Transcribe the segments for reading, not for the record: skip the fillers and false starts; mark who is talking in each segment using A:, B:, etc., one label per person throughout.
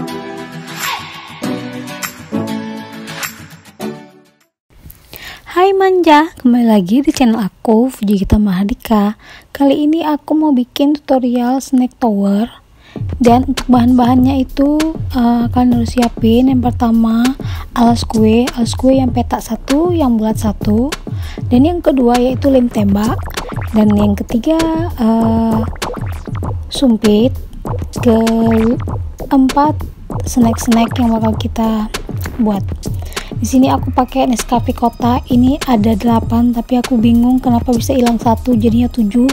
A: Hai manja, kembali lagi di channel aku, Fujikita Mahardika. Kali ini aku mau bikin tutorial snack tower. Dan untuk bahan-bahannya itu kalian harus siapin. Yang pertama alas kue yang petak 1, yang bulat 1. Dan yang kedua yaitu lem tembak. Dan yang ketiga sumpit. Keempat snack-snack yang bakal kita buat. Di sini aku pakai Nescafe kotak. Ini ada 8, tapi aku bingung kenapa bisa hilang 1, jadinya 7.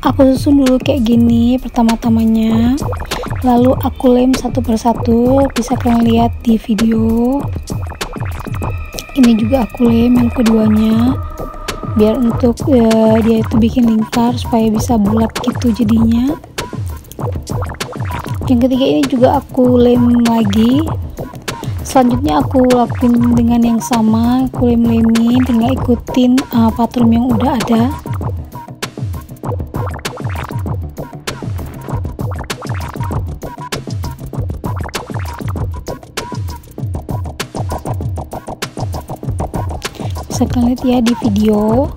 A: Aku susun dulu kayak gini pertama-tamanya, lalu aku lem satu persatu. Bisa kalian lihat di video. Ini juga aku lem yang keduanya, biar untuk dia itu bikin lingkar supaya bisa bulat gitu jadinya. Yang ketiga ini juga aku lem lagi. Selanjutnya aku lakuin dengan yang sama, aku lem-lemin, tinggal ikutin patron yang udah ada. Bisa kalian lihat ya di video.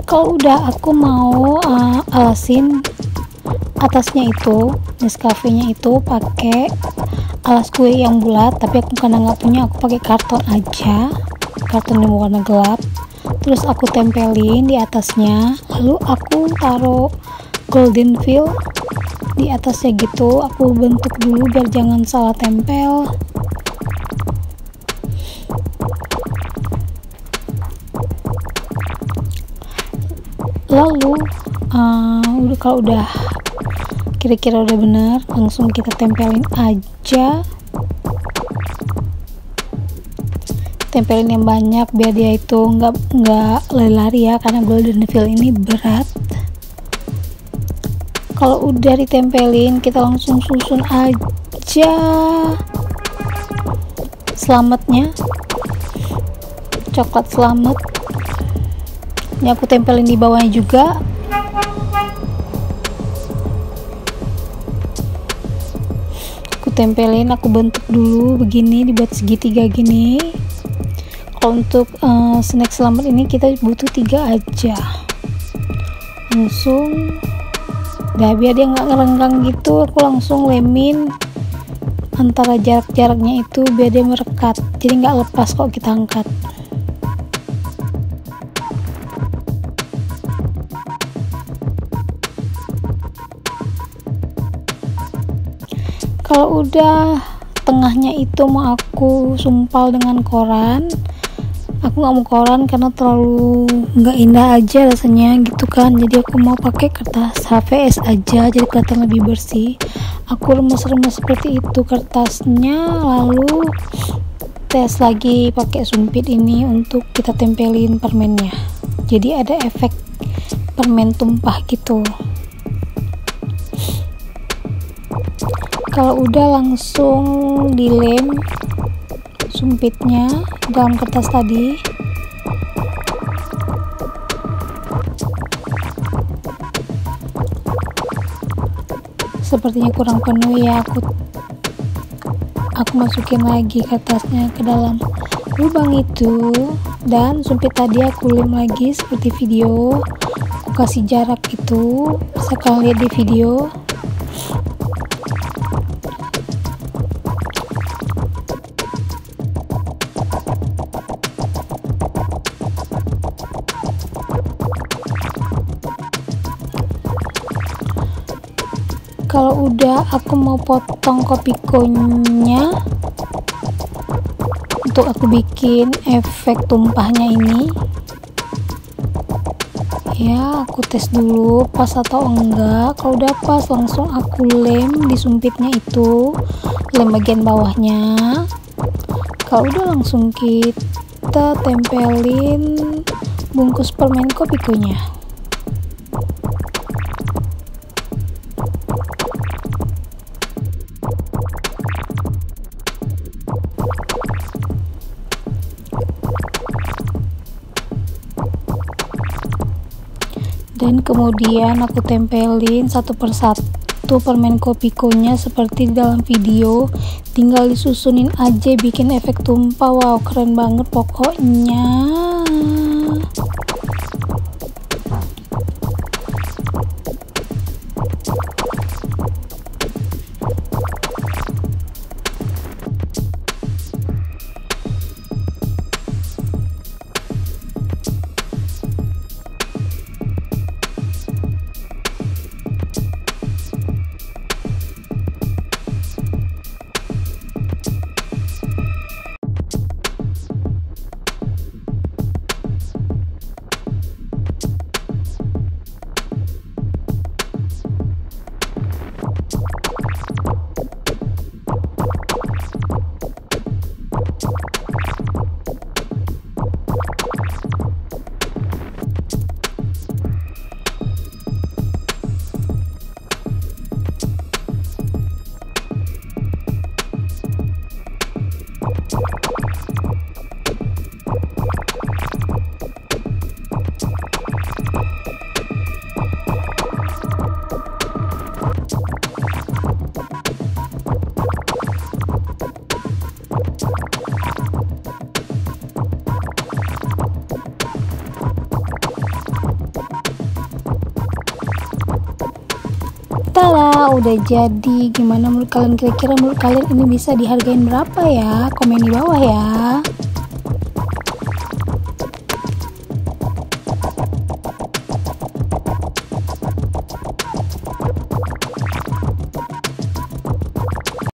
A: Kalau udah, aku mau alasin atasnya itu, Nescafe-nya itu pakai alas kue yang bulat, tapi aku karena nggak punya, aku pakai karton aja, karton yang warna gelap. Terus aku tempelin di atasnya, lalu aku taruh golden foil di atasnya gitu. Aku bentuk dulu biar jangan salah tempel. Lalu kalau udah kira-kira udah benar, langsung kita tempelin aja. Tempelin yang banyak biar dia itu nggak lari-lari ya, karena golden foil ini berat. Kalau udah ditempelin, kita langsung susun aja selamatnya, coklat selamat. Ini aku tempelin di bawahnya juga. Aku tempelin, aku bentuk dulu begini, dibuat segitiga gini. Kalau untuk snack selamat ini kita butuh 3 aja. Langsung udah, biar dia nggak ngerenggang gitu, aku langsung lemin antara jarak-jaraknya itu biar dia merekat, jadi nggak lepas kalau kita angkat. Kalau udah tengahnya itu mau aku sumpal dengan koran. Aku nggak mau koran karena terlalu nggak indah aja rasanya gitu kan, jadi aku mau pakai kertas HVS aja, jadi kelihatan lebih bersih. Aku remes-remes seperti itu kertasnya, lalu tes lagi pakai sumpit ini untuk kita tempelin permennya, jadi ada efek permen tumpah gitu. Kalau udah, langsung dilem sumpitnya dalam kertas tadi. Sepertinya kurang penuh ya, aku masukin lagi kertasnya ke dalam lubang itu, dan sumpit tadi aku lem lagi seperti video. Aku kasih jarak itu, bisa kalian lihat di video. Kalau udah, aku mau potong kopikonya untuk aku bikin efek tumpahnya ini ya. Aku tes dulu pas atau enggak. Kalau udah pas, langsung aku lem di sumpitnya itu, lem bagian bawahnya. Kalau udah, langsung kita tempelin bungkus permen kopikonya. dan kemudian aku tempelin satu persatu permen kopikonya seperti di dalam video. Tinggal disusunin aja bikin efek tumpah. Wow, keren banget pokoknya. Tada, udah jadi. Gimana menurut kalian? Kira-kira menurut kalian ini bisa dihargain berapa ya? Komen di bawah ya.